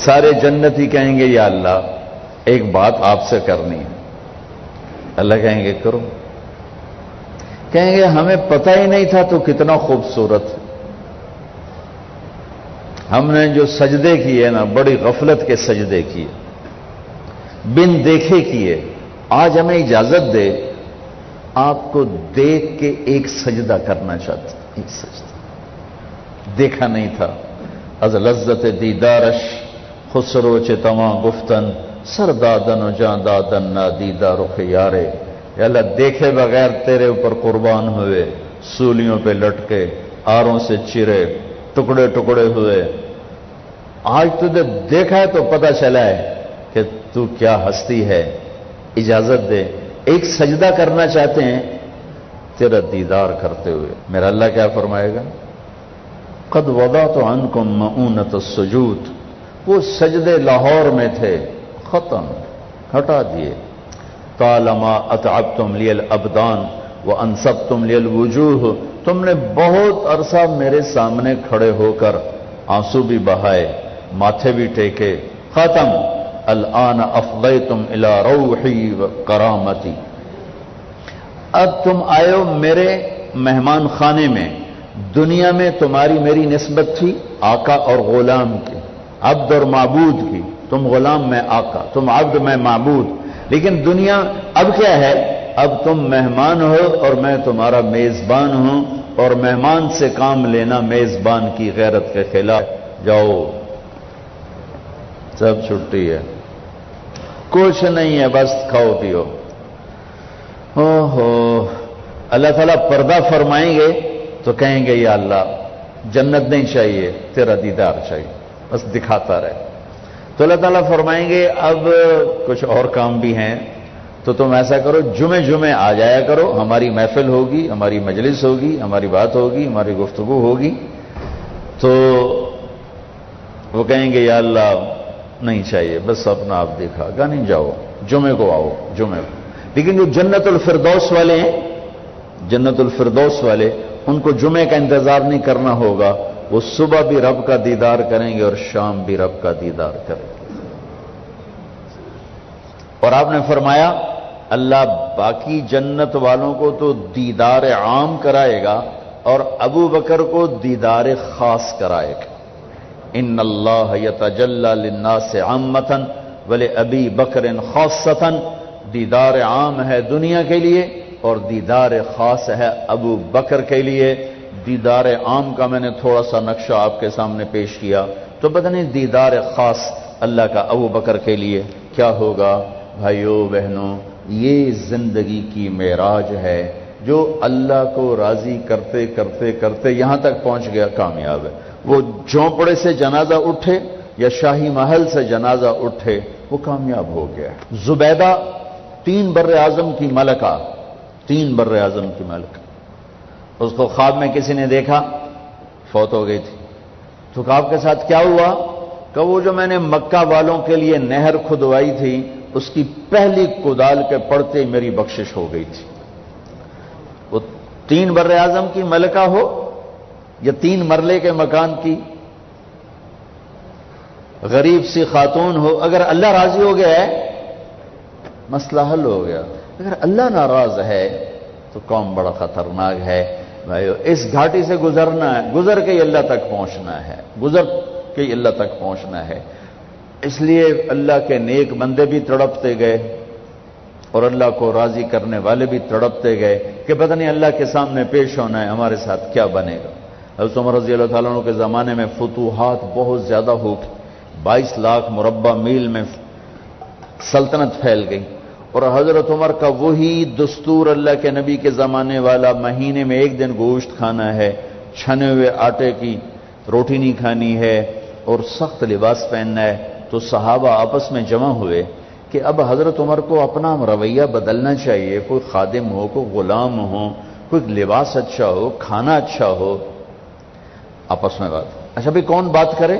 سارے جنتی کہیں گے یا اللہ ایک بات آپ سے کرنی ہے. اللہ کہیں گے کرو. کہیں گے ہمیں پتہ ہی نہیں تھا تو کتنا خوبصورت. ہم نے جو سجدے کیے نا بڑی غفلت کے سجدے کیے, بن دیکھے کیے. آج ہمیں اجازت دے آپ کو دیکھ کے ایک سجدہ کرنا چاہتے. ایک سجدہ دیکھا نہیں تھا. از لذت دیدارش خسرو چتواں گفتن سردادن و جاں دادن نادیدہ رخ یارے. یا اللہ دیکھے بغیر تیرے اوپر قربان ہوئے, سولیوں پہ لٹکے, آروں سے چرے, ٹکڑے ٹکڑے ہوئے. آج تجھے دیکھا ہے تو پتہ چلا ہے کہ تو کیا ہستی ہے. اجازت دے ایک سجدہ کرنا چاہتے ہیں تیرا دیدار کرتے ہوئے. میرا اللہ کیا فرمائے گا؟ قد وضعت عنکم مؤونۃ السجود. وہ سجدے لاہور میں تھے, ختم, ہٹا دیے. طالما اتعبتم لی الابدان وانصبتم لی الوجوہ. تم نے بہت عرصہ میرے سامنے کھڑے ہو کر آنسو بھی بہائے, ماتھے بھی ٹیکے. ختم. الآن افضیتم الی روحی و کرامتی. اب تم آئے ہو میرے مہمان خانے میں. دنیا میں تمہاری میری نسبت تھی آقا اور غلام کی, عبد اور معبود کی. تم غلام میں آقا, تم عبد میں معبود. لیکن دنیا اب کیا ہے؟ اب تم مہمان ہو اور میں تمہارا میزبان ہوں, اور مہمان سے کام لینا میزبان کی غیرت کے خلاف. جاؤ, سب چھٹی ہے, کچھ نہیں ہے, بس کھاؤ پیو. اللہ تعالیٰ پردہ فرمائیں گے تو کہیں گے یا اللہ جنت نہیں چاہیے, تیرا دیدار چاہیے, بس دکھاتا رہے. تو اللہ تعالیٰ فرمائیں گے اب کچھ اور کام بھی ہیں, تو تم ایسا کرو جمعے جمعے آ جایا کرو, ہماری محفل ہوگی, ہماری مجلس ہوگی, ہماری بات ہوگی, ہماری گفتگو ہوگی. تو وہ کہیں گے یا اللہ نہیں چاہیے, بس اپنا آپ دیکھا گا, نہیں جاؤ جمعے کو آؤ, جمعے کو. لیکن جو جنت الفردوس والے ہیں, جنت الفردوس والے, ان کو جمعے کا انتظار نہیں کرنا ہوگا. وہ صبح بھی رب کا دیدار کریں گے اور شام بھی رب کا دیدار کریں گے. اور آپ نے فرمایا اللہ باقی جنت والوں کو تو دیدار عام کرائے گا اور ابو بکر کو دیدار خاص کرائے گا. ان اللہ یتجلی للناس عامۃ ولابی بکر خاصۃ. دیدار عام ہے دنیا کے لیے اور دیدار خاص ہے ابو بکر کے لیے. دیدار عام کا میں نے تھوڑا سا نقشہ آپ کے سامنے پیش کیا, تو پتہ نہیں دیدار خاص اللہ کا ابو بکر کے لیے کیا ہوگا. بھائیوں بہنوں, یہ زندگی کی معراج ہے جو اللہ کو راضی کرتے کرتے کرتے یہاں تک پہنچ گیا, کامیاب ہے. وہ جھونپڑے سے جنازہ اٹھے یا شاہی محل سے جنازہ اٹھے, وہ کامیاب ہو گیا. زبیدہ 3 بر اعظم کی ملکہ, 3 بر اعظم کی ملکہ, اس کو خواب میں کسی نے دیکھا, فوت ہو گئی تھی. تو خواب کے ساتھ کیا ہوا؟ کہ وہ جو میں نے مکہ والوں کے لیے نہر کھدوائی تھی اس کی پہلی کدال کے پڑتے میری بخشش ہو گئی تھی. وہ 3 بر اعظم کی ملکہ ہو یا 3 مرلے کے مکان کی غریب سی خاتون ہو, اگر اللہ راضی ہو گیا ہے مسئلہ حل ہو گیا. اگر اللہ ناراض ہے تو قوم بڑا خطرناک ہے. بھائیو اس گھاٹی سے گزرنا ہے, گزر کے اللہ تک پہنچنا ہے, گزر کے اللہ تک پہنچنا ہے. اس لیے اللہ کے نیک بندے بھی تڑپتے گئے اور اللہ کو راضی کرنے والے بھی تڑپتے گئے کہ پتہ نہیں اللہ کے سامنے پیش ہونا ہے, ہمارے ساتھ کیا بنے گا. حضرت عمر رضی اللہ تعالیٰ عنہ کے زمانے میں فتوحات بہت زیادہ ہو گئی, 22 لاکھ مربع میل میں سلطنت پھیل گئی. اور حضرت عمر کا وہی دستور اللہ کے نبی کے زمانے والا, مہینے میں 1 دن گوشت کھانا ہے, چھنے ہوئے آٹے کی روٹی نہیں کھانی ہے اور سخت لباس پہننا ہے. تو صحابہ آپس میں جمع ہوئے کہ اب حضرت عمر کو اپنا رویہ بدلنا چاہیے, کوئی خادم ہو, کوئی غلام ہو, کوئی لباس اچھا ہو, کھانا اچھا ہو. آپس میں بات, اچھا بھی کون بات کرے؟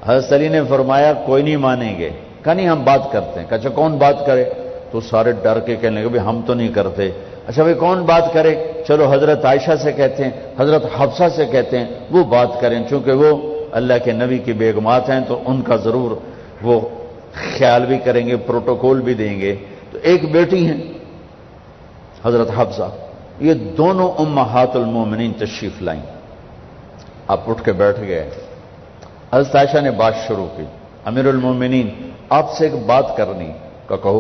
حضرت علی نے فرمایا کوئی نہیں مانیں گے. کہا نہیں ہم بات کرتے ہیں. اچھا کون بات کرے؟ تو سارے ڈر کے کہنے لگے ہم تو نہیں کرتے. اچھا بھائی کون بات کرے؟ چلو حضرت عائشہ سے کہتے ہیں, حضرت حفصہ سے کہتے ہیں, وہ بات کریں چونکہ وہ اللہ کے نبی کی بیگمات ہیں تو ان کا ضرور وہ خیال بھی کریں گے، پروٹوکول بھی دیں گے۔ تو ایک بیٹی ہیں حضرت حفصہ، یہ دونوں امہات المومنین تشریف لائیں۔ آپ اٹھ کے بیٹھ گئے۔ حضرت عائشہ نے بات شروع کی، امیر المومنین آپ سے ایک بات کرنی کا کہو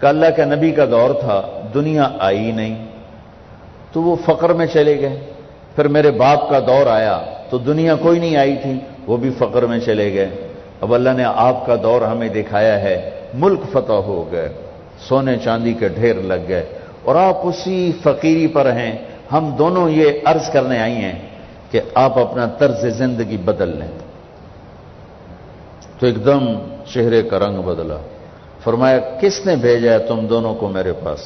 کہ اللہ کے نبی کا دور تھا، دنیا آئی نہیں تو وہ فقر میں چلے گئے، پھر میرے باپ کا دور آیا تو دنیا کوئی نہیں آئی تھی، وہ بھی فقر میں چلے گئے۔ اب اللہ نے آپ کا دور ہمیں دکھایا ہے، ملک فتح ہو گئے، سونے چاندی کے ڈھیر لگ گئے، اور آپ اسی فقیری پر ہیں۔ ہم دونوں یہ عرض کرنے آئی ہیں کہ آپ اپنا طرز زندگی بدل لیں۔ تو ایک دم چہرے کا رنگ بدلا، فرمایا کس نے بھیجا ہے تم دونوں کو میرے پاس؟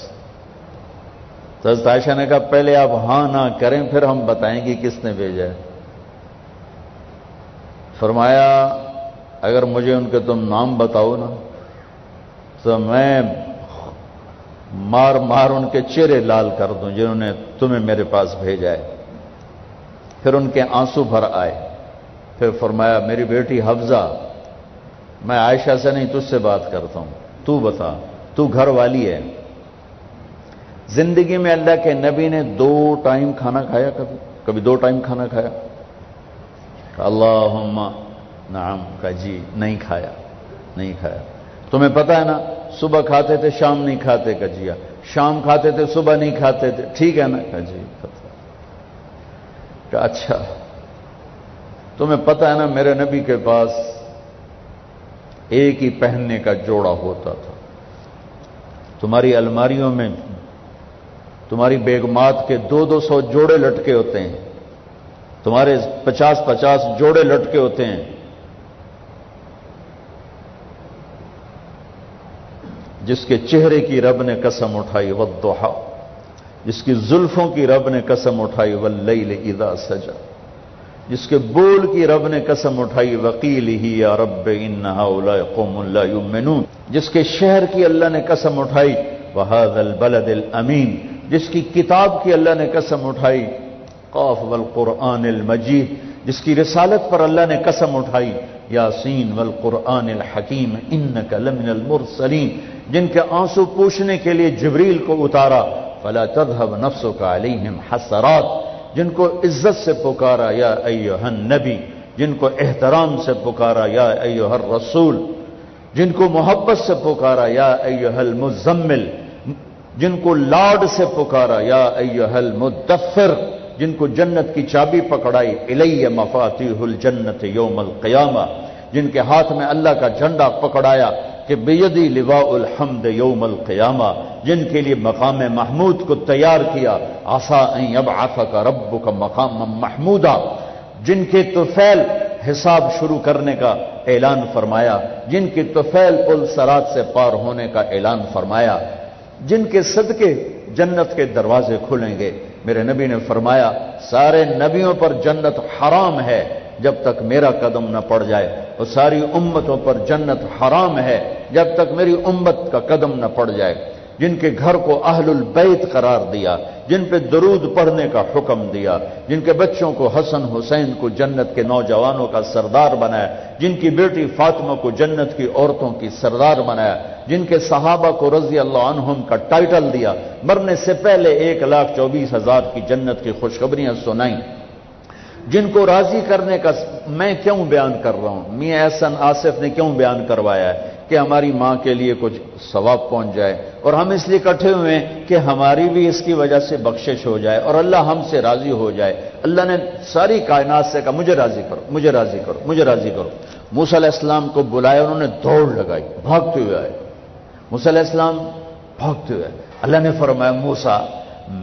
تو حضرت عائشہ نے کہا پہلے آپ ہاں نہ کریں پھر ہم بتائیں گے کس نے بھیجا ہے۔ فرمایا اگر مجھے ان کے تم نام بتاؤ نا تو میں مار مار ان کے چہرے لال کر دوں جنہوں نے تمہیں میرے پاس بھیجا ہے۔ پھر ان کے آنسو بھر آئے، پھر فرمایا میری بیٹی حفصہ، میں عائشہ سے نہیں تجھ سے بات کرتا ہوں، تو بتا، تو گھر والی ہے۔ زندگی میں اللہ کے نبی نے 2 ٹائم کھانا کھایا؟ کبھی 2 ٹائم کھانا کھایا؟ اللہم نعم، کہا جی نہیں کھایا، نہیں کھایا۔ تمہیں پتہ ہے نا صبح کھاتے تھے شام نہیں کھاتے، کہا جی شام کھاتے تھے صبح نہیں کھاتے تھے، ٹھیک ہے نا، کہا جی پتہ۔ کہا اچھا تمہیں پتہ ہے نا میرے نبی کے پاس ایک ہی پہننے کا جوڑا ہوتا تھا، تمہاری الماریوں میں تمہاری بیگمات کے 200 جوڑے لٹکے ہوتے ہیں، تمہارے 50 جوڑے لٹکے ہوتے ہیں۔ جس کے چہرے کی رب نے قسم اٹھائی والضحی، جس کی زلفوں کی رب نے قسم اٹھائی واللیل اذا سجا، جس کے بول کی رب نے قسم اٹھائی وقیلہ یا رب ان ہؤلاء قوم لا یؤمنون، جس کے شہر کی اللہ نے قسم اٹھائی وہذا البلد الامین، جس کی کتاب کی اللہ نے قسم اٹھائی قاف والقرآن المجید، جس کی رسالت پر اللہ نے قسم اٹھائی یاسین والقرآن الحکیم انک لمن المرسلین، جن کے آنسو پوچھنے کے لیے جبریل کو اتارا فلا تذهب نفسك علیہم حسرات، جن کو عزت سے پکارا یا ایھا النبی، جن کو احترام سے پکارا یا ایھا الرسول، جن کو محبت سے پکارا یا ایھا المزمل، جن کو لاڈ سے پکارا یا ایھا المدثر، جن کو جنت کی چابی پکڑائی الی مفاتیح الجنت یوم القیامہ، جن کے ہاتھ میں اللہ کا جھنڈا پکڑایا کہ بیدی لواء الحمد یوم القیامہ، جن کے لیے مقام محمود کو تیار کیا عسیٰ ان یبعثک ربک مقاما محمودا، جن کے طفیل حساب شروع کرنے کا اعلان فرمایا، جن کے طفیل پل صراط سے پار ہونے کا اعلان فرمایا، جن کے صدقے جنت کے دروازے کھلیں گے۔ میرے نبی نے فرمایا سارے نبیوں پر جنت حرام ہے جب تک میرا قدم نہ پڑ جائے، اور ساری امتوں پر جنت حرام ہے جب تک میری امت کا قدم نہ پڑ جائے۔ جن کے گھر کو اہل البیت قرار دیا، جن پہ درود پڑھنے کا حکم دیا، جن کے بچوں کو حسن حسین کو جنت کے نوجوانوں کا سردار بنایا، جن کی بیٹی فاطمہ کو جنت کی عورتوں کی سردار بنایا، جن کے صحابہ کو رضی اللہ عنہم کا ٹائٹل دیا، مرنے سے پہلے 1,24,000 کی جنت کی خوشخبریاں سنائیں، جن کو راضی کرنے کا میں کیوں بیان کر رہا ہوں، میاں احسن آصف نے کیوں بیان کروایا ہے کہ ہماری ماں کے لیے کچھ ثواب پہنچ جائے، اور ہم اس لیے اکٹھے ہوئے ہیں کہ ہماری بھی اس کی وجہ سے بخشش ہو جائے اور اللہ ہم سے راضی ہو جائے۔ اللہ نے ساری کائنات سے کہا مجھے راضی کرو، مجھے راضی کرو، مجھے راضی کرو۔ موسیٰ علیہ السلام کو بلایا، انہوں نے دوڑ لگائی، بھاگتے ہوئے آئے۔ موسیٰ علیہ السلام بھاگتے ہوئے، اللہ نے فرمایا موسیٰ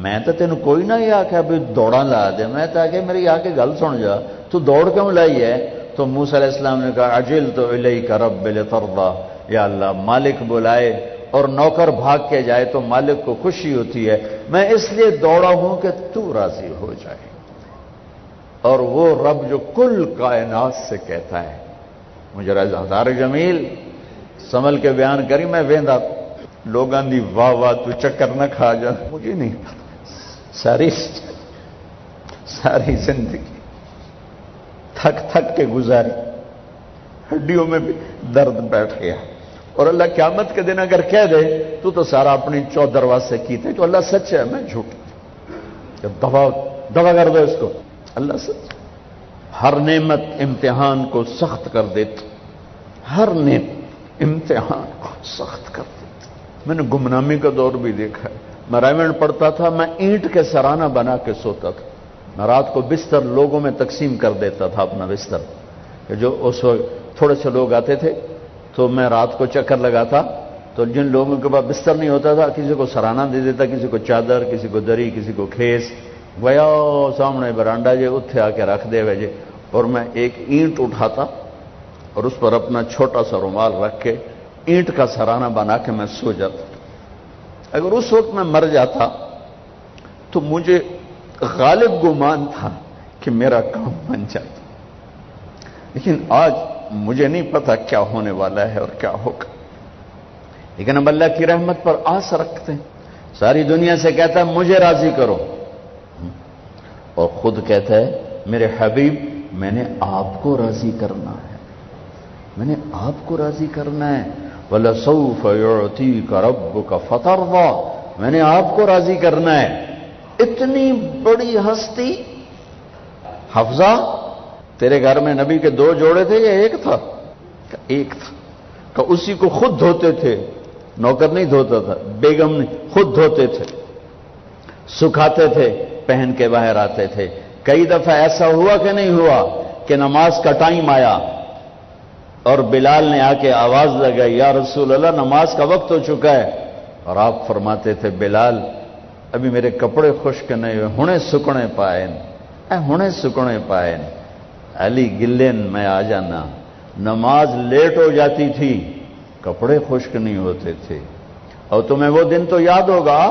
میں تو تینوں کوئی نہ یہ آکھا بھی دوڑا لا دے، میں تو آگے میری آ کے گل سن جا، تو دوڑ کیوں لائی ہے؟ تو موسیٰ علیہ السلام نے کہا عجلت الیک رب لترضی، یا اللہ مالک بلائے اور نوکر بھاگ کے جائے تو مالک کو خوشی ہوتی ہے، میں اس لیے دوڑا ہوں کہ تو راضی ہو جائے۔ اور وہ رب جو کل کائنات سے کہتا ہے مجھے راضی، ہزار جمیل سنبھل کے بیان کری، میں ویندا لوگاں دی واہ واہ تو چکر نہ کھا جا، مجھے نہیں پتا، ساری زندگی تھک تھک کے گزاری، ہڈیوں میں بھی درد بیٹھ گیا. اور اللہ قیامت کے دن اگر کہہ دے تو سارا اپنی چودرواز سے کیتے تو اللہ سچ ہے، میں جھوٹ. دوا کر دو اس کو، اللہ سچ. ہر نعمت امتحان کو سخت کر دیتی، ہر نعمت امتحان کو سخت کر دیتی. میں نے گمنامی کا دور بھی دیکھا ہے. میں رائمنڈ پڑھتا تھا، میں اینٹ کے سرانہ بنا کے سوتا تھا. میں رات کو بستر لوگوں میں تقسیم کر دیتا تھا اپنا بستر، کہ جو اس وقت تھوڑے سے لوگ آتے تھے تو میں رات کو چکر لگاتا تو جن لوگوں کے پاس بستر نہیں ہوتا تھا کسی کو سرانہ دے دیتا، کسی کو چادر، کسی کو دری، کسی کو کھیس. گیا سامنے برانڈا جے اتھے آ کے رکھ دے وے جے، اور میں ایک اینٹ اٹھاتا اور اس پر اپنا چھوٹا سا رومال رکھ کے اینٹ کا سرانہ بنا کے میں سو جاتا. اگر اس وقت میں مر جاتا تو مجھے غالب گمان تھا کہ میرا کام بن جاتا. لیکن آج مجھے نہیں پتا کیا ہونے والا ہے اور کیا ہوگا، لیکن ہم اللہ کی رحمت پر آس رکھتے ہیں. ساری دنیا سے کہتا ہے مجھے راضی کرو، اور خود کہتا ہے میرے حبیب میں نے آپ کو راضی کرنا ہے، میں نے آپ کو راضی کرنا ہے. وَلَسَوْفَ يُعْطِيكَ رَبُّكَ فَتَرْضَىٰ، میں نے آپ کو راضی کرنا ہے. اتنی بڑی ہستی. حفظہ تیرے گھر میں نبی کے 2 جوڑے تھے یا ایک تھا؟ ایک تھا. کہ اسی کو خود دھوتے تھے، نوکر نہیں دھوتا تھا، بیگم نہیں، خود دھوتے تھے، سکھاتے تھے، پہن کے باہر آتے تھے. کئی دفعہ ایسا ہوا کہ نہیں ہوا کہ نماز کا ٹائم آیا اور بلال نے آ کے آواز لگائی یا رسول اللہ نماز کا وقت ہو چکا ہے، اور آپ فرماتے تھے بلال ابھی میرے کپڑے خشک نہیں ہوئے، ہونے سکنے پائن، ہونے سکنے پائن. علی گلین میں آ جانا. نماز لیٹ ہو جاتی تھی، کپڑے خشک نہیں ہوتے تھے. اور تمہیں وہ دن تو یاد ہوگا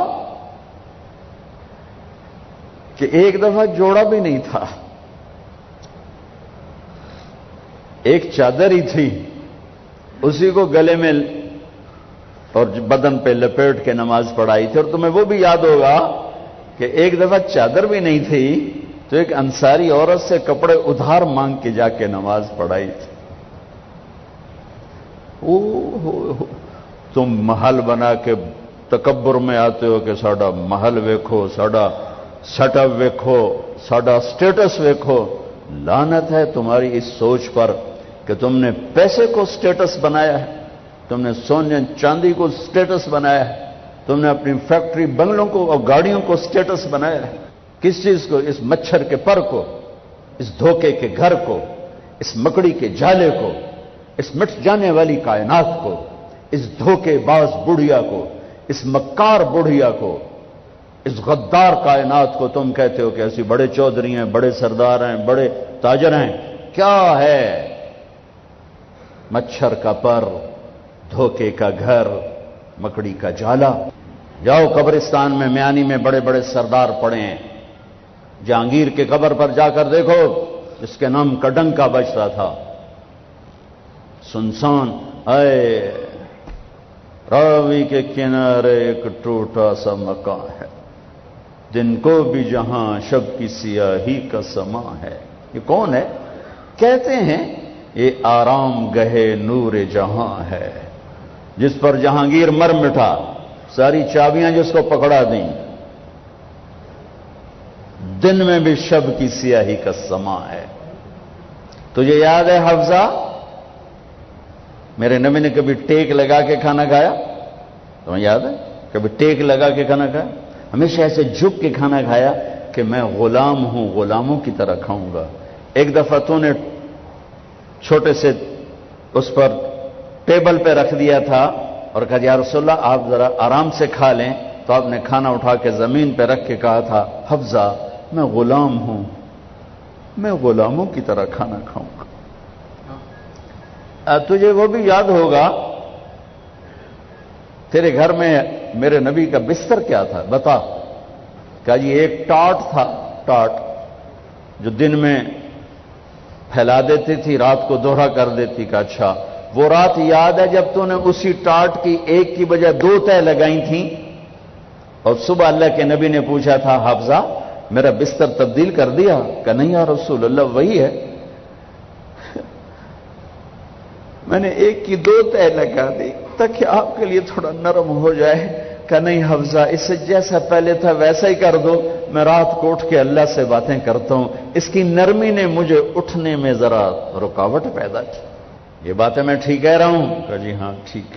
کہ ایک دفعہ جوڑا بھی نہیں تھا، ایک چادر ہی تھی، اسی کو گلے میں اور بدن پہ لپیٹ کے نماز پڑھائی تھی. اور تمہیں وہ بھی یاد ہوگا کہ ایک دفعہ چادر بھی نہیں تھی تو ایک انصاری عورت سے کپڑے ادھار مانگ کے جا کے نماز پڑھائی تھی. تم محل بنا کے تکبر میں آتے ہو کہ ساڈا محل ویکھو، ساڈا سیٹ اپ ویکھو، ساڈا سٹیٹس ویکھو. لعنت ہے تمہاری اس سوچ پر کہ تم نے پیسے کو سٹیٹس بنایا ہے، تم نے سونے چاندی کو سٹیٹس بنایا ہے، تم نے اپنی فیکٹری بنگلوں کو اور گاڑیوں کو سٹیٹس بنایا ہے. کس چیز کو؟ اس مچھر کے پر کو، اس دھوکے کے گھر کو، اس مکڑی کے جالے کو، اس مٹ جانے والی کائنات کو، اس دھوکے باز بڑھیا کو، اس مکار بڑھیا کو، اس غدار کائنات کو تم کہتے ہو کہ ایسی بڑے چودھری ہیں، بڑے سردار ہیں، بڑے تاجر ہیں. کیا ہے؟ مچھر کا پر، دھوکے کا گھر، مکڑی کا جالا. جاؤ قبرستان میں میانی میں بڑے بڑے سردار پڑے ہیں. جہانگیر کے قبر پر جا کر دیکھو، جس کے نام کا ڈنکا بجتا تھا. سنسان. اے راوی کے کنارے ایک ٹوٹا سا مکان ہے، دن کو بھی جہاں شب کی سیاہی کا سما ہے. یہ کون ہے؟ کہتے ہیں یہ آرام گہے نور جہاں ہے، جس پر جہانگیر مر مٹا، ساری چابیاں جس کو پکڑا دیں. دن میں بھی شب کی سیاہی کا سما ہے. تجھے یاد ہے حفظہ میرے نبی نے کبھی ٹیک لگا کے کھانا کھایا؟ تمہیں یاد ہے؟ کبھی ٹیک لگا کے کھانا کھایا؟ ہمیشہ ایسے جھک کے کھانا کھایا کہ میں غلام ہوں، غلاموں کی طرح کھاؤں گا. ایک دفعہ تو نے چھوٹے سے اس پر ٹیبل پہ رکھ دیا تھا اور کہا یا رسول اللہ آپ ذرا آرام سے کھا لیں، تو آپ نے کھانا اٹھا کے زمین پہ رکھ کے کہا تھا حفظہ میں غلام ہوں، میں غلاموں کی طرح کھانا کھاؤں گا. تجھے وہ بھی یاد ہوگا تیرے گھر میں میرے نبی کا بستر کیا تھا بتا؟ کہا جی ایک ٹاٹ تھا، ٹاٹ جو دن میں پھیلا دیتی تھی، رات کو دوہرا کر دیتی. کہ اچھا وہ رات یاد ہے جب تو نے اسی ٹاٹ کی ایک کی بجائے 2 تہ لگائی تھیں اور صبح اللہ کے نبی نے پوچھا تھا حفظہ میرا بستر تبدیل کر دیا؟ کہ نہیں یا رسول اللہ وہی ہے. میں نے ایک کی 2 تہ لگا دی تاکہ آپ کے لیے تھوڑا نرم ہو جائے. کہ نہیں حفظہ، اسے جیسا پہلے تھا ویسا ہی کر دو، میں رات کو اٹھ کے اللہ سے باتیں کرتا ہوں. اس کی نرمی نے مجھے اٹھنے میں ذرا رکاوٹ پیدا کی. یہ باتیں میں ٹھیک کہہ رہا ہوں؟ کہا جی ہاں ٹھیک.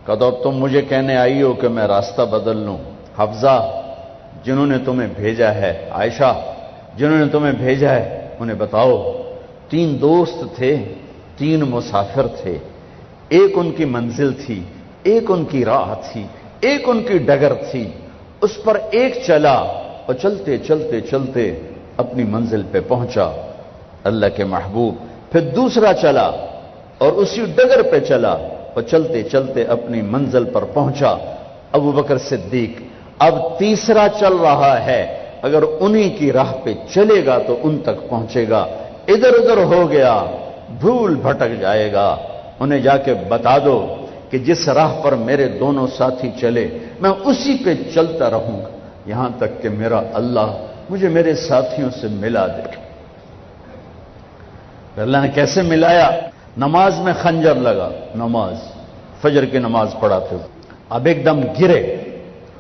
کہا تو اب تم مجھے کہنے آئی ہو کہ میں راستہ بدل لوں. حفظہ، جنہوں نے تمہیں بھیجا ہے، عائشہ جنہوں نے تمہیں بھیجا ہے انہیں بتاؤ. 3 دوست تھے، 3 مسافر تھے. ایک ان کی منزل تھی، ایک ان کی راہ تھی، ایک ان کی ڈگر تھی. اس پر ایک چلا اور چلتے چلتے چلتے اپنی منزل پہ پہنچا، اللہ کے محبوب. پھر دوسرا چلا اور اسی ڈگر پہ چلا اور چلتے چلتے اپنی منزل پر پہنچا، ابو بکر صدیق. اب تیسرا چل رہا ہے، اگر انہی کی راہ پہ چلے گا تو ان تک پہنچے گا. ادھر ادھر ہو گیا، بھول بھٹک جائے گا. انہیں جا کے بتا دو کہ جس راہ پر میرے دونوں ساتھی چلے میں اسی پہ چلتا رہوں گا یہاں تک کہ میرا اللہ مجھے میرے ساتھیوں سے ملا دے. اللہ نے کیسے ملایا؟ نماز میں خنجر لگا، نماز فجر کی نماز پڑھاتے ہوئے. اب ایک دم گرے.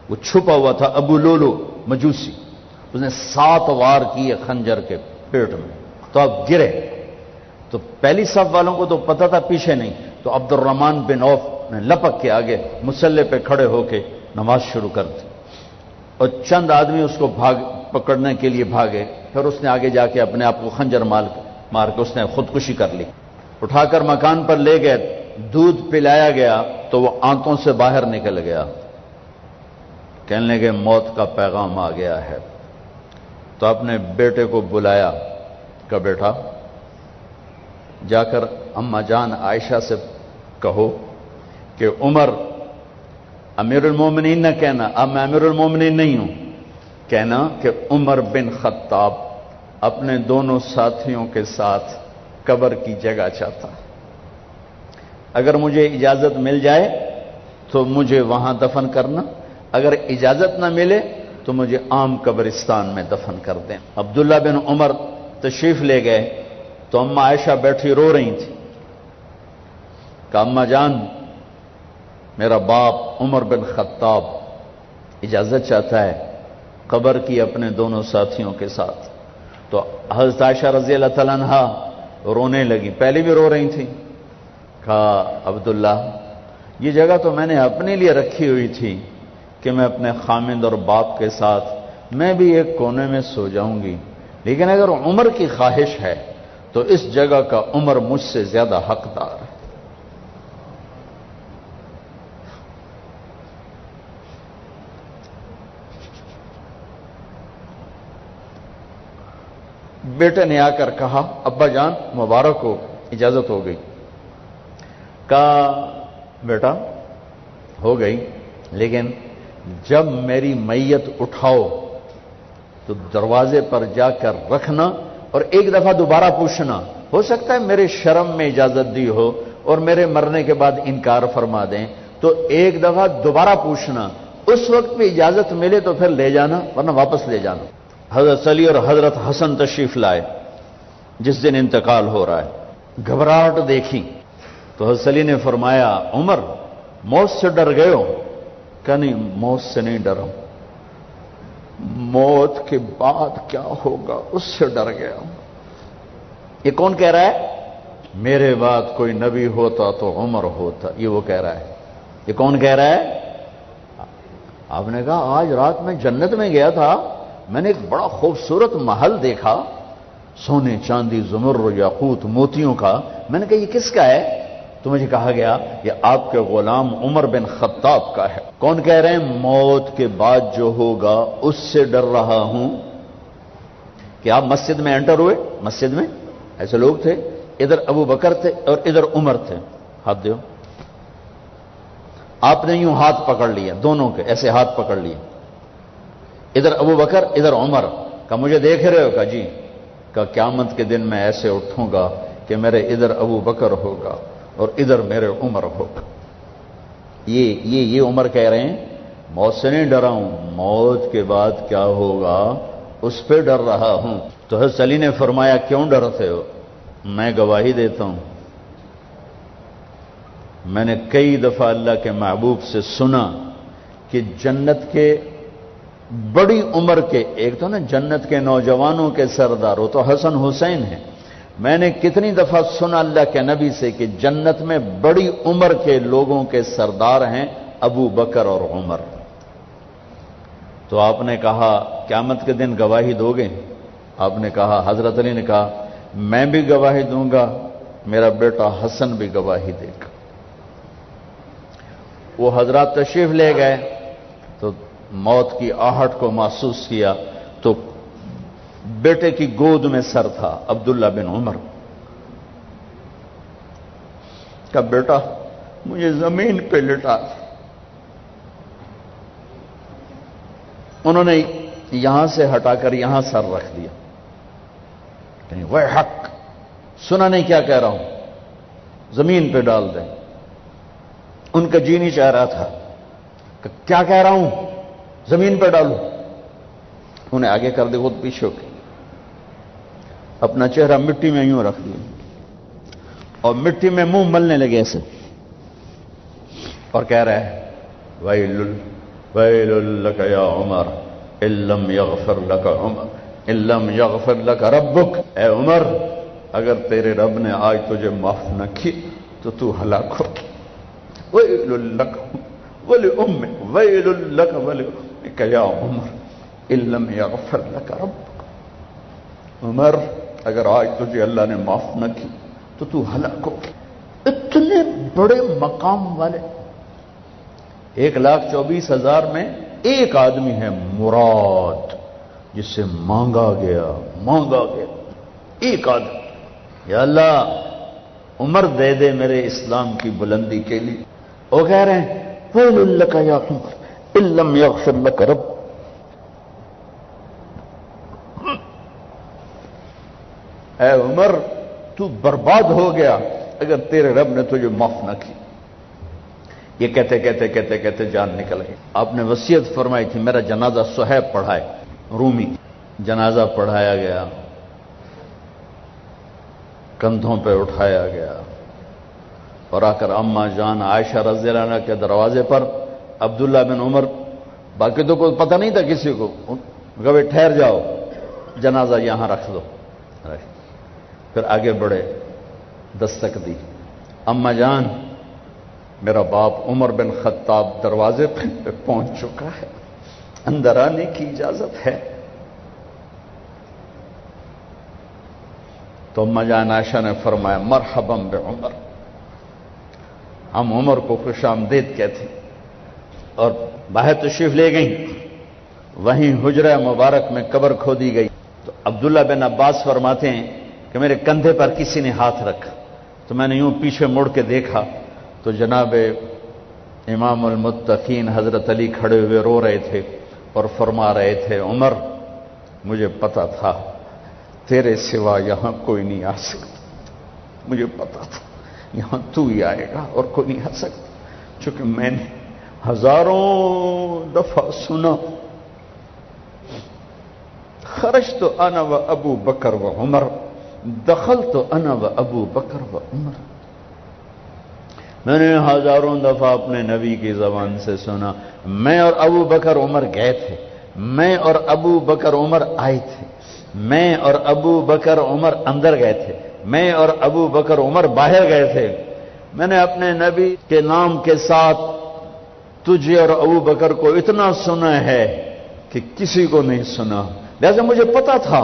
وہ چھپا ہوا تھا ابو لولو مجوسی، اس نے 7 وار کیے خنجر کے پیٹ میں. تو اب گرے تو پہلی صف والوں کو تو پتہ تھا، پیچھے نہیں. تو عبد الرحمن بن عوف نے لپک کے آگے مصلی پہ کھڑے ہو کے نماز شروع کر دی. اور چند آدمی اس کو پکڑنے کے لیے بھاگے. پھر اس نے آگے جا کے اپنے آپ کو خنجر مار کے اس نے خودکشی کر لی. اٹھا کر مکان پر لے گئے، دودھ پلایا گیا تو وہ آنتوں سے باہر نکل گیا. کہنے لگے موت کا پیغام آ گیا ہے. تو اپنے بیٹے کو بلایا کہ بیٹا جا کر اماں جان عائشہ سے کہو کہ عمر امیر المومنین نہ کہنا، اب میں امیر المومنین نہیں ہوں، کہنا کہ عمر بن خطاب اپنے دونوں ساتھیوں کے ساتھ قبر کی جگہ چاہتا. اگر مجھے اجازت مل جائے تو مجھے وہاں دفن کرنا، اگر اجازت نہ ملے تو مجھے عام قبرستان میں دفن کر دیں. عبداللہ بن عمر تشریف لے گئے تو اماں عائشہ بیٹھی رو رہی تھی. کہ اماں جان میرا باپ عمر بن خطاب اجازت چاہتا ہے قبر کی اپنے دونوں ساتھیوں کے ساتھ. تو حضرت عائشہ رضی اللہ تعالیٰ عنہا رونے لگی، پہلے بھی رو رہی تھی. کہا عبداللہ یہ جگہ تو میں نے اپنے لیے رکھی ہوئی تھی کہ میں اپنے خامند اور باپ کے ساتھ میں بھی ایک کونے میں سو جاؤں گی، لیکن اگر عمر کی خواہش ہے تو اس جگہ کا عمر مجھ سے زیادہ حقدار ہے. بیٹے نے آ کر کہا ابا جان مبارک ہو، اجازت ہو گئی. کہا بیٹا ہو گئی، لیکن جب میری میت اٹھاؤ تو دروازے پر جا کر رکھنا اور ایک دفعہ دوبارہ پوچھنا. ہو سکتا ہے میرے شرم میں اجازت دی ہو اور میرے مرنے کے بعد انکار فرما دیں، تو ایک دفعہ دوبارہ پوچھنا. اس وقت بھی اجازت ملے تو پھر لے جانا، ورنہ واپس لے جانا. حضرت علی اور حضرت حسن تشریف لائے جس دن انتقال ہو رہا ہے. گھبراہٹ دیکھی تو حضرت علی نے فرمایا عمر موت سے ڈر گئے ہو؟ کہ نہیں موت سے نہیں ڈرا، موت کے بعد کیا ہوگا اس سے ڈر گیا ہوں. یہ کون کہہ رہا ہے؟ میرے بعد کوئی نبی ہوتا تو عمر ہوتا، یہ وہ کہہ رہا ہے. یہ کون کہہ رہا ہے؟ آپ نے کہا آج رات میں جنت میں گیا تھا، میں نے ایک بڑا خوبصورت محل دیکھا، سونے چاندی زمرد یاقوت موتیوں کا. میں نے کہا یہ کس کا ہے؟ تو مجھے کہا گیا یہ آپ کے غلام عمر بن خطاب کا ہے. کون کہہ رہے ہیں؟ موت کے بعد جو ہوگا اس سے ڈر رہا ہوں. کہ آپ مسجد میں انٹر ہوئے، مسجد میں ایسے لوگ تھے، ادھر ابو بکر تھے اور ادھر عمر تھے. ہاتھ دیو. آپ نے یوں ہاتھ پکڑ لیا، دونوں کے ایسے ہاتھ پکڑ لیے، ادھر ابو بکر ادھر عمر. کہ مجھے دیکھ رہے ہو؟ کہ جی. کہ قیامت کے دن میں ایسے اٹھوں گا کہ میرے ادھر ابو بکر ہوگا اور ادھر میرے عمر ہوگا. یہ عمر کہہ رہے ہیں موت سے نہیں ڈرا ہوں، موت کے بعد کیا ہوگا اس پہ ڈر رہا ہوں. تو حضرت علی نے فرمایا کیوں ڈرتے ہو؟ میں گواہی دیتا ہوں میں نے کئی دفعہ اللہ کے محبوب سے سنا کہ جنت کے بڑی عمر کے، ایک تو نا جنت کے نوجوانوں کے سردار، وہ تو حسن حسین ہیں، میں نے کتنی دفعہ سنا اللہ کے نبی سے کہ جنت میں بڑی عمر کے لوگوں کے سردار ہیں ابو بکر اور عمر۔ تو آپ نے کہا قیامت کے دن گواہی دو گے؟ آپ نے کہا، حضرت علی نے کہا میں بھی گواہی دوں گا، میرا بیٹا حسن بھی گواہی دے گا۔ وہ حضرات تشریف لے گئے تو موت کی آہٹ کو محسوس کیا تو بیٹے کی گود میں سر تھا عبداللہ بن عمر کا، بیٹا مجھے زمین پہ لٹا۔ انہوں نے یہاں سے ہٹا کر یہاں سر رکھ دیا، وہ حق سنا نہیں کیا کہہ رہا ہوں، زمین پہ ڈال دیں۔ ان کا جی نہیں چاہ رہا تھا کہ کیا کہہ رہا ہوں، زمین پہ ڈالو۔ انہیں آگے کر دے، خود پیچھے ہو کے اپنا چہرہ مٹی میں یوں رکھ دیا اور مٹی میں منہ ملنے لگے ایسے، اور کہہ رہا ہے ویل لک یا عمر ان لم یغفر لک عمر ان لم یغفر لک ربک، اے عمر اگر تیرے رب نے آج تجھے معاف نہ کی تو تو ہلاک ہو۔ ویل لک ولامک ویل لک ولامک یا عمر ان لم یغفر لک ربک، عمر اگر آج تجھے اللہ نے معاف نہ کی تو تو ہلاک ہو۔ اتنے بڑے مقام والے 1,24,000 میں ایک آدمی ہے مراد، جس سے مانگا گیا ایک آدمی، یا اللہ عمر دے دے میرے اسلام کی بلندی کے لیے۔ وہ کہہ رہے ہیں ویل لک یا عمر ان لم یغفر لک رب، اے عمر تو برباد ہو گیا اگر تیرے رب نے تجھے معاف نہ کی۔ یہ کہتے کہتے کہتے کہتے جان نکل گئی۔ آپ نے وصیت فرمائی تھی میرا جنازہ صہیب پڑھائے، رومی، جنازہ پڑھایا گیا، کندھوں پہ اٹھایا گیا اور آ کر اماں جان عائشہ رضی اللہ عنہا کے دروازے پر عبداللہ بن عمر، باقی تو کوئی پتہ نہیں تھا کسی کو، کہے ٹھہر جاؤ جنازہ یہاں رکھ دو۔ پھر آگے بڑھے، دستک دی، اماں جان میرا باپ عمر بن خطاب دروازے پہ پہنچ چکا ہے، اندر آنے کی اجازت ہے؟ تو اماں جان عائشہ نے فرمایا مرحبا بعمر، ہم عمر کو خوش آمدید کہتے، اور باہر تشریف لے گئیں۔ وہیں حجرہ مبارک میں قبر کھودی گئی تو عبداللہ بن عباس فرماتے ہیں کہ میرے کندھے پر کسی نے ہاتھ رکھا تو میں نے یوں پیچھے مڑ کے دیکھا تو جناب امام المتقین حضرت علی کھڑے ہوئے رو رہے تھے اور فرما رہے تھے عمر مجھے پتا تھا تیرے سوا یہاں کوئی نہیں آ سکتا، مجھے پتا تھا یہاں تو ہی آئے گا اور کوئی نہیں آ سکتا، چونکہ میں نے ہزاروں دفعہ سنا خرجت انا و ابو بکر و عمر دخلت انا و ابو بکر و عمر، میں نے ہزاروں دفعہ اپنے نبی کی زبان سے سنا میں اور ابو بکر عمر گئے تھے، میں اور ابو بکر عمر آئے تھے، میں اور ابو بکر عمر اندر گئے تھے، میں اور ابو بکر عمر باہر گئے تھے، میں نے اپنے نبی کے نام کے ساتھ تجھے اور ابو بکر کو اتنا سنا ہے کہ کسی کو نہیں سنا، لہذا مجھے پتا تھا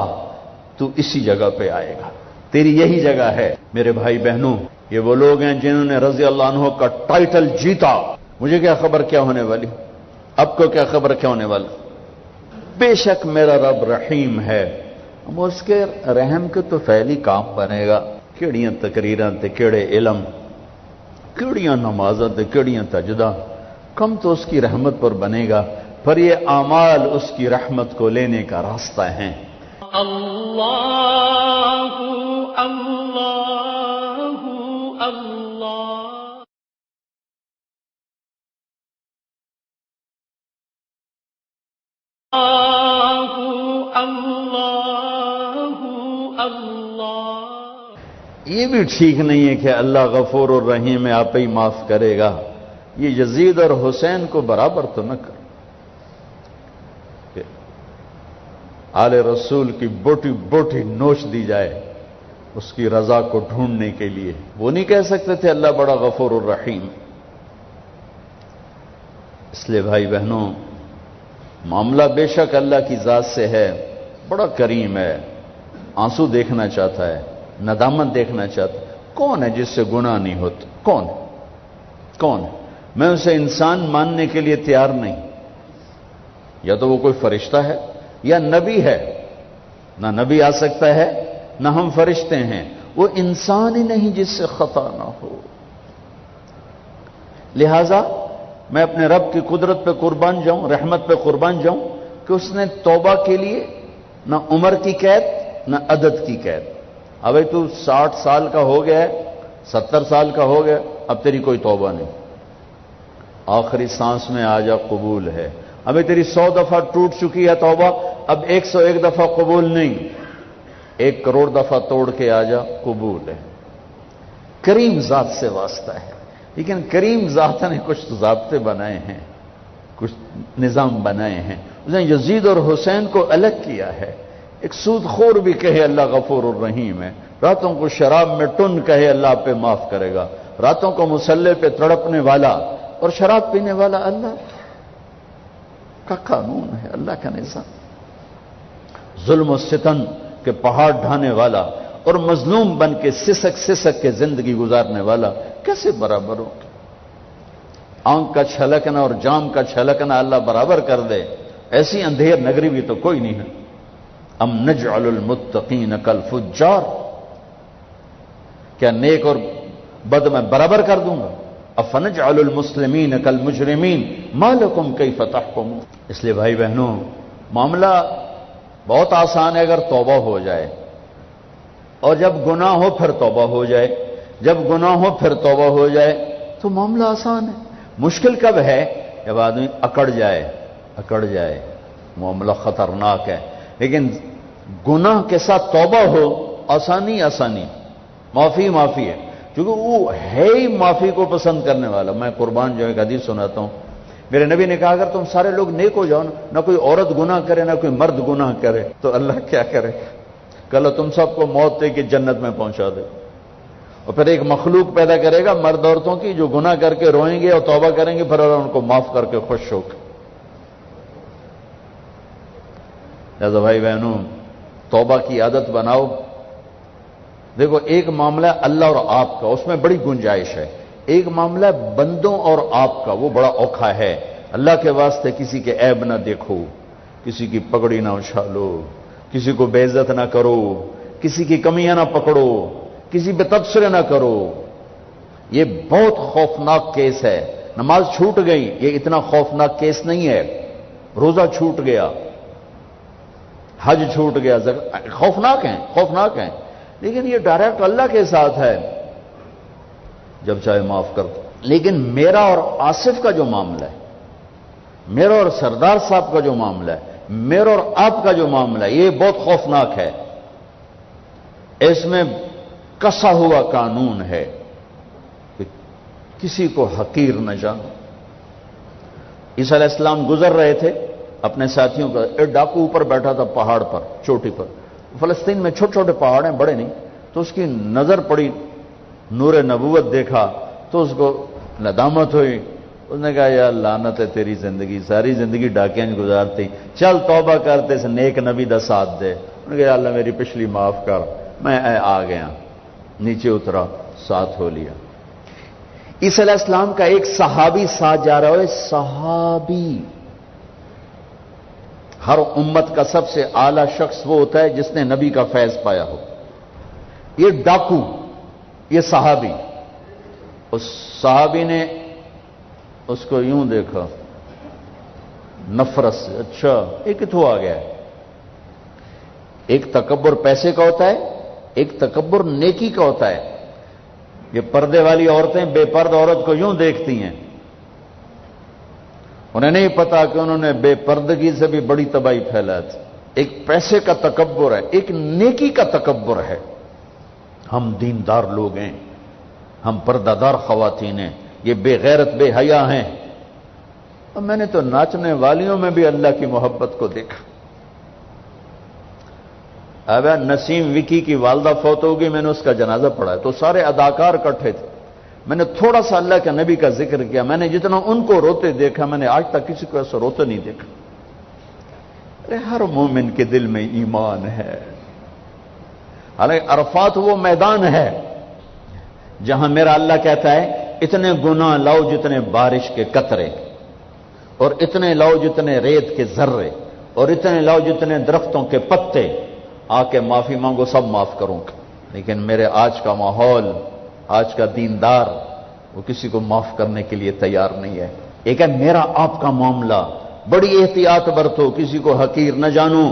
تو اسی جگہ پہ آئے گا، تیری یہی جگہ ہے۔ میرے بھائی بہنوں، یہ وہ لوگ ہیں جنہوں نے رضی اللہ عنہ کا ٹائٹل جیتا، مجھے کیا خبر کیا ہونے والی، اب کو کیا خبر کیا ہونے والا، بے شک میرا رب رحیم ہے، ہم اس کے رحم کے تو فعلی کام بنے گا، کیڑیاں تقریراں تے کیڑے علم، کیڑیاں نمازاں تے کیڑیاں تجدہ، کم تو اس کی رحمت پر بنے گا، پر یہ اعمال اس کی رحمت کو لینے کا راستہ ہیں۔ اللہ اللہ اللہ اللہ اللہ یہ بھی ٹھیک نہیں ہے کہ اللہ غفور الرحیم ہے، آپ ہی معاف کرے گا. یہ یزید اور حسین کو برابر تو نہ کر کہ آل رسول کی بوٹی بوٹی نوچ دی جائے اس کی رضا کو ڈھونڈنے کے لیے. وہ نہیں کہہ سکتے تھے اللہ بڑا غفور الرحیم. اس لیے بھائی بہنوں، معاملہ بے شک اللہ کی ذات سے ہے، بڑا کریم ہے، آنسو دیکھنا چاہتا ہے، ندامت دیکھنا چاہتا ہے. کون ہے جس سے گناہ نہیں ہوتا؟ کون ہے؟ کون ہے؟ میں اسے انسان ماننے کے لیے تیار نہیں. یا تو وہ کوئی فرشتہ ہے یا نبی ہے. نہ نبی آ سکتا ہے نہ ہم فرشتے ہیں. وہ انسان ہی نہیں جس سے خطا نہ ہو. لہذا میں اپنے رب کی قدرت پہ قربان جاؤں، رحمت پہ قربان جاؤں کہ اس نے توبہ کے لیے نہ عمر کی قید نہ عدد کی قید. ابھی تو 60 سال کا ہو گیا ہے، 70 سال کا ہو گیا، اب تیری کوئی توبہ نہیں، آخری سانس میں آ جا، قبول ہے. ابھی تیری 100 دفعہ ٹوٹ چکی ہے توبہ، اب 101 دفعہ قبول نہیں، 1 کروڑ دفعہ توڑ کے آ جا، قبول ہے. کریم ذات سے واسطہ ہے. لیکن کریم ذات نے کچھ ضابطے بنائے ہیں، کچھ نظام بنائے ہیں. اس نے یزید اور حسین کو الگ کیا ہے. ایک سود خور بھی کہے اللہ غفور الرحیم ہے، راتوں کو شراب میں ٹن کہے اللہ پہ معاف کرے گا، راتوں کو مسلح پہ تڑپنے والا اور شراب پینے والا اللہ کا قانون ہے، اللہ کا نظام. ظلم و ستم کے پہاڑ ڈھانے والا اور مظلوم بن کے سسک سسک کے زندگی گزارنے والا کیسے برابر ہو؟ آنکھ کا چھلکنا اور جام کا چھلکنا اللہ برابر کر دے، ایسی اندھیر نگری بھی تو کوئی نہیں ہے. ام نجعل المتقین کالفجار، کیا نیک اور بد میں برابر کر دوں گا؟ افنجعل المسلمین کالمجرمین ما لکم کیف تحکمون. اس لیے بھائی بہنوں، معاملہ بہت آسان ہے اگر توبہ ہو جائے، اور جب گناہ ہو پھر توبہ ہو جائے. جب گناہ ہو پھر توبہ ہو جائے تو معاملہ آسان ہے. مشکل کب ہے؟ جب آدمی اکڑ جائے، معاملہ خطرناک ہے. لیکن گناہ کے ساتھ توبہ ہو، آسانی معافی ہے، کیونکہ وہ ہے ہی معافی کو پسند کرنے والا. میں قربان جو ایک حدیث سناتا ہوں، میرے نبی نے کہا اگر تم سارے لوگ نیک ہو جاؤ، نہ کوئی عورت گناہ کرے نہ کوئی مرد گناہ کرے، تو اللہ کیا کرے؟ کل تم سب کو موت دے کے جنت میں پہنچا دے، اور پھر ایک مخلوق پیدا کرے گا مرد عورتوں کی جو گناہ کر کے روئیں گے اور توبہ کریں گے، پھر ان کو معاف کر کے خوش ہو کے. لہذا بھائی بہنوں، توبہ کی عادت بناؤ. دیکھو، ایک معاملہ اللہ اور آپ کا، اس میں بڑی گنجائش ہے. ایک معاملہ بندوں اور آپ کا، وہ بڑا اوکھا ہے. اللہ کے واسطے کسی کے عیب نہ دیکھو، کسی کی پگڑی نہ اچھالو، کسی کو بے عزت نہ کرو، کسی کی کمیاں نہ پکڑو، کسی پہ تبصرے نہ کرو. یہ بہت خوفناک کیس ہے. نماز چھوٹ گئی، یہ اتنا خوفناک کیس نہیں ہے. روزہ چھوٹ گیا، حج چھوٹ گیا، خوفناک ہیں، لیکن یہ ڈائریکٹ اللہ کے ساتھ ہے، جب چاہے معاف کر دو. لیکن میرا اور آصف کا جو معاملہ ہے، میرا اور سردار صاحب کا جو معاملہ ہے، میرا اور آپ کا جو معاملہ ہے، یہ بہت خوفناک ہے. اس میں کسا ہوا قانون ہے کہ کسی کو حقیر نہ جانو. عیسیٰ علیہ السلام گزر رہے تھے اپنے ساتھیوں کا، ایک ڈاکو اوپر بیٹھا تھا پہاڑ پر، چوٹی پر. فلسطین میں چھوٹے چھوٹے پہاڑ ہیں، بڑے نہیں. تو اس کی نظر پڑی، نور نبوت دیکھا تو اس کو ندامت ہوئی. اس نے کہا یا لعنت ہے تیری زندگی، ساری زندگی ڈاکیاں گزارتی، چل توبہ کرتے سے نیک نبی دا ساتھ دے. انہوں نے کہا یا اللہ میری پچھلی معاف کر. میں آ گیا، نیچے اترا، ساتھ ہو لیا. عیسیٰ علیہ السلام کا ایک صحابی ساتھ جا رہا ہے. صحابی، ہر امت کا سب سے اعلی شخص وہ ہوتا ہے جس نے نبی کا فیض پایا ہو. یہ ڈاکو، یہ صحابی. اس صحابی نے اس کو یوں دیکھا نفرت سے، اچھا یہ کتوں آ گیا ہے. ایک تکبر پیسے کا ہوتا ہے، ایک تکبر نیکی کا ہوتا ہے. یہ پردے والی عورتیں بے پرد عورت کو یوں دیکھتی ہیں، انہیں نہیں پتا کہ انہوں نے بے پردگی سے بھی بڑی تباہی پھیلا تھی. ایک پیسے کا تکبر ہے، ایک نیکی کا تکبر ہے. ہم دیندار لوگ ہیں، ہم پردہ دار خواتین ہیں، یہ بے غیرت بے حیا ہیں. اور میں نے تو ناچنے والیوں میں بھی اللہ کی محبت کو دیکھا. اب نسیم وکی کی والدہ فوت ہوگی، میں نے اس کا جنازہ پڑھا تو سارے اداکار اکٹھے تھے. میں نے تھوڑا سا اللہ کے نبی کا ذکر کیا. میں نے جتنا ان کو روتے دیکھا میں نے آج تک کسی کو ایسا روتے نہیں دیکھا. ارے ہر مومن کے دل میں ایمان ہے. حالانکہ عرفات وہ میدان ہے جہاں میرا اللہ کہتا ہے اتنے گناہ لاؤ جتنے بارش کے قطرے، اور اتنے لاؤ جتنے ریت کے ذرے، اور اتنے لاؤ جتنے درختوں کے پتے، آ کے معافی مانگو سب معاف کروں گا. لیکن میرے آج کا ماحول، آج کا دیندار، وہ کسی کو معاف کرنے کے لیے تیار نہیں ہے. ایک ہے میرا آپ کا معاملہ، بڑی احتیاط برتو، کسی کو حقیر نہ جانو،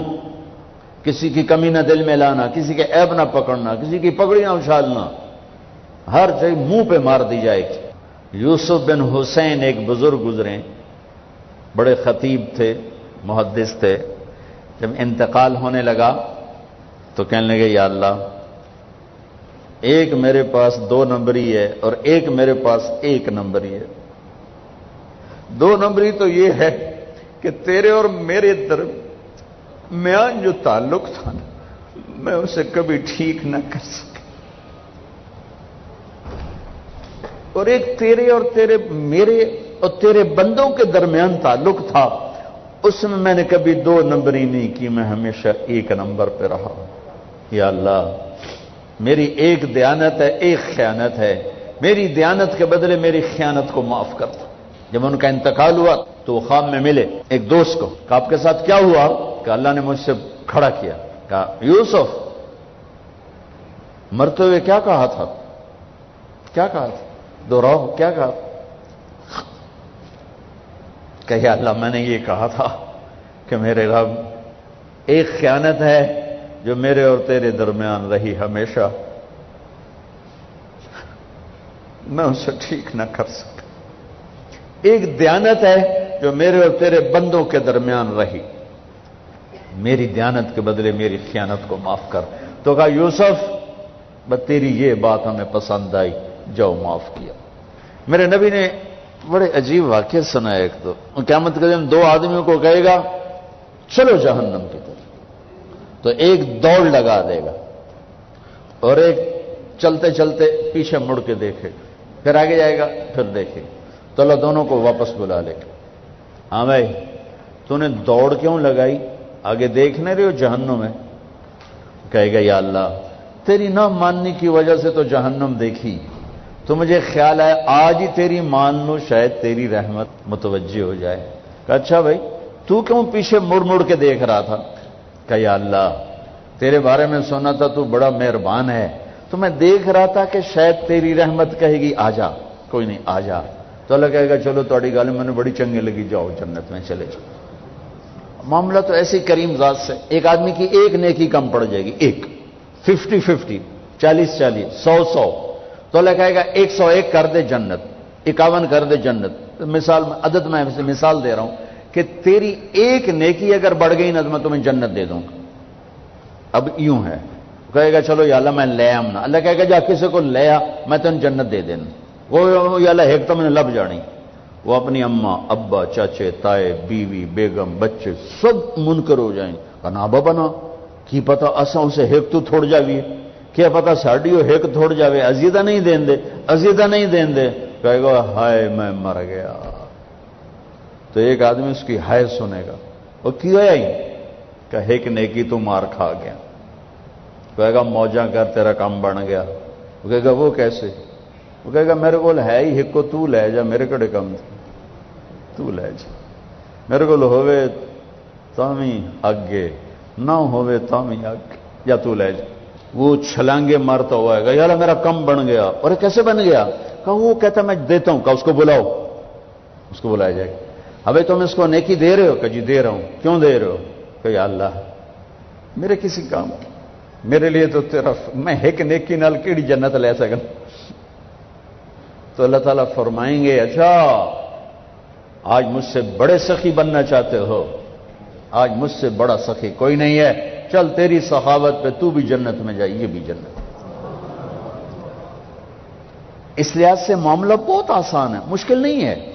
کسی کی کمی نہ دل میں لانا، کسی کے عیب نہ پکڑنا، کسی کی پگڑی نہ اچھالنا، ہر چیز منہ پہ مار دی جائے گی. یوسف بن حسین ایک بزرگ گزرے، بڑے خطیب تھے، محدث تھے. جب انتقال ہونے لگا تو کہنے لگے یا اللہ، ایک میرے پاس 2 نمبری ہے اور ایک میرے پاس 1 نمبری ہے. 2 نمبری تو یہ ہے کہ تیرے اور میرے درمیان جو تعلق تھا نا، میں اسے کبھی ٹھیک نہ کر سکا. اور ایک تیرے اور میرے اور تیرے بندوں کے درمیان تعلق تھا، اس میں نے کبھی 2 نمبری نہیں کی، میں ہمیشہ 1 نمبر پہ رہا. یا اللہ، میری ایک دیانت ہے، ایک خیانت ہے، میری دیانت کے بدلے میری خیانت کو معاف کر دو. جب ان کا انتقال ہوا تو وہ خواب میں ملے ایک دوست کو. کہ آپ کے ساتھ کیا ہوا؟ کہ اللہ نے مجھ سے کھڑا کیا، کہا یوسف مرتے ہوئے کیا کہا تھا؟ کیا کہا تھا؟ دوہراؤ، کیا کہا؟ کہ یا اللہ، میں نے یہ کہا تھا کہ میرے رب، ایک خیانت ہے جو میرے اور تیرے درمیان رہی ہمیشہ، میں اسے ٹھیک نہ کر سکا. ایک دیانت ہے جو میرے اور تیرے بندوں کے درمیان رہی، میری دیانت کے بدلے میری خیانت کو معاف کر. تو کہا یوسف، بس تیری یہ بات ہمیں پسند آئی، جاؤ معاف کیا. میرے نبی نے بڑے عجیب واقعہ سنا. ایک تو قیامت کے دن 2 آدمیوں کو کہے گا چلو جہنم کی طرف، تو ایک دوڑ لگا دے گا اور ایک چلتے چلتے پیچھے مڑ کے دیکھے گا، پھر آگے جائے گا، پھر دیکھے گا. تو اللہ دونوں کو واپس بلا لے گا. ہاں بھائی، تو نے دوڑ کیوں لگائی؟ آگے دیکھ نہیں رہے ہو جہنم ہے؟ کہے گا یا اللہ، تیری نہ ماننے کی وجہ سے تو جہنم دیکھی، تو مجھے خیال ہے آج ہی تیری مان لوں، شاید تیری رحمت متوجہ ہو جائے. کہا اچھا بھائی، تو کیوں پیچھے مڑ مڑ کے دیکھ رہا تھا؟ کہ یا اللہ، تیرے بارے میں سنا تھا تو بڑا مہربان ہے، تو میں دیکھ رہا تھا کہ شاید تیری رحمت کہے گی آ جا. کوئی نہیں، آ جا. تو اللہ کہے گا چلو تھوڑی گال میں نے بڑی چنگی لگی، جاؤ جنت میں چلے جاؤ. معاملہ تو ایسی کریم ذات سے. ایک آدمی کی ایک نیکی کم پڑ جائے گی، ایک 50-50، 40-40، 100-100. تو اللہ کہے گا 101 کر دے جنت، 51 کر دے جنت. مثال عدد میں مثال دے رہا ہوں کہ تیری ایک نیکی اگر بڑھ گئی نا تو میں تمہیں جنت دے دوں گا. اب یوں ہے، کہے گا چلو یا اللہ میں لے آم نا. اللہ کہے گا جا کسی کو لے آ، میں تمہیں جنت دے دینا. وہ یا اللہ ایک تو میں نے لب جانی. وہ اپنی اماں، ابا، چاچے، تائے، بیوی، بیگم، بچے سب منکر ہو جائیں. کہنا بابا نا کی پتا اساں اسے ایک تو تھوڑ جاوی، کیا پتا ساڑی وہ ایک تھوڑ جاوے، عزیدہ نہیں دین دے، عزیدہ نہیں دین دے. کہے گا ہائے میں مر گیا. تو ایک آدمی اس کی ہائے سنے گا. وہ کیا ہی کہ ایک نیکی تو مار کھا گیا. کہے گا موجاں کر، تیرا کام بن گیا. وہ کہے گا وہ کیسے؟ وہ کہے گا میرے کو ہے ہی ایک کو، تو لے جا، میرے کڑے کم تھے، تو لے جا. میرے کو ہوئے تامی اگے، نہ ہوئے تامی اگے، یا تو لے جا. وہ چھلانگے مارتا ہوا ہے، یار میرا کم بن گیا. اور کیسے بن گیا؟ کہ وہ کہتا میں دیتا ہوں. کہ اس کو بلاؤ، اس کو بلایا جائے گا. ابھی تم اس کو نیکی دے رہے ہو؟ کہ جی دے رہا ہوں. کیوں دے رہے ہو؟ کہ یا اللہ میرے کسی کام کی، میرے لیے تو تیرا، میں ایک نیکی نال کیڑی جنت لے سکوں. تو اللہ تعالیٰ فرمائیں گے اچھا آج مجھ سے بڑے سخی بننا چاہتے ہو؟ آج مجھ سے بڑا سخی کوئی نہیں ہے. چل تیری سخاوت پہ تو بھی جنت میں جائے، یہ بھی جنت. اس لحاظ سے معاملہ بہت آسان ہے، مشکل نہیں ہے۔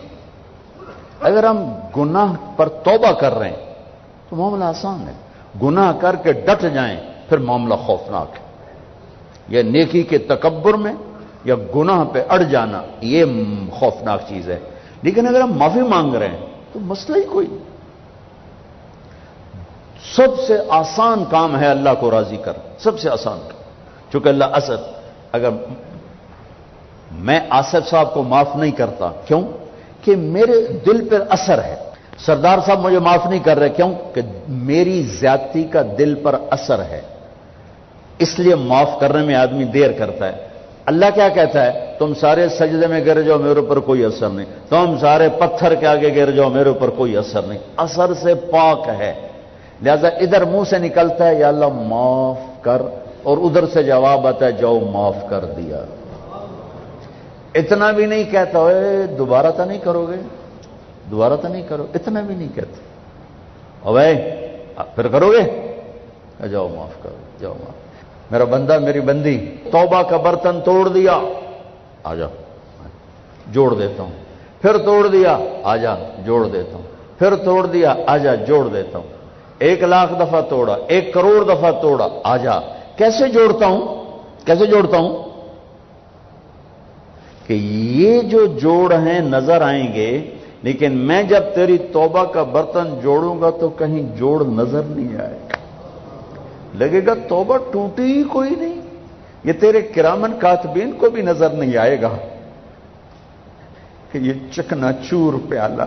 اگر ہم گناہ پر توبہ کر رہے ہیں تو معاملہ آسان ہے، گناہ کر کے ڈٹ جائیں پھر معاملہ خوفناک ہے۔ یا نیکی کے تکبر میں یا گناہ پہ اڑ جانا یہ خوفناک چیز ہے۔ لیکن اگر ہم معافی مانگ رہے ہیں تو مسئلہ ہی کوئی نہیں۔ سب سے آسان کام ہے اللہ کو راضی کر، سب سے آسان کام۔ چونکہ اللہ اگر میں آصف صاحب کو معاف نہیں کرتا، کیوں؟ کہ میرے دل پر اثر ہے۔ سردار صاحب مجھے معاف نہیں کر رہے، کیوں؟ کہ میری زیادتی کا دل پر اثر ہے، اس لیے معاف کرنے میں آدمی دیر کرتا ہے۔ اللہ کیا کہتا ہے؟ تم سارے سجدے میں گر جاؤ، میرے اوپر کوئی اثر نہیں، تم سارے پتھر کے آگے گر جاؤ، میرے اوپر کوئی اثر نہیں، اثر سے پاک ہے۔ لہذا ادھر منہ سے نکلتا ہے یا اللہ معاف کر، اور ادھر سے جواب آتا ہے جاؤ معاف کر دیا۔ اتنا بھی نہیں کہتا اے دوبارہ تو نہیں کرو گے، دوبارہ تو نہیں کرو، اتنا بھی نہیں کہتا۔ اوے پھر کرو گے؟ جاؤ معاف کرو، جاؤ معاف۔ میرا بندہ میری بندی توبہ کا برتن توڑ دیا، آ جا جوڑ دیتا ہوں، پھر توڑ دیا، آ جا جوڑ دیتا ہوں، پھر توڑ دیا، آ جا جوڑ دیتا ہوں، 1,00,000 دفعہ توڑا، 1 کروڑ دفعہ توڑا، آ جا۔ کیسے جوڑتا ہوں؟ کیسے جوڑتا ہوں؟ کہ یہ جو جوڑ ہیں نظر آئیں گے، لیکن میں جب تیری توبہ کا برتن جوڑوں گا تو کہیں جوڑ نظر نہیں آئے گا، لگے گا توبہ ٹوٹی ہی کوئی نہیں، یہ تیرے کرامن کاتبین کو بھی نظر نہیں آئے گا کہ یہ چکنا چور پیالہ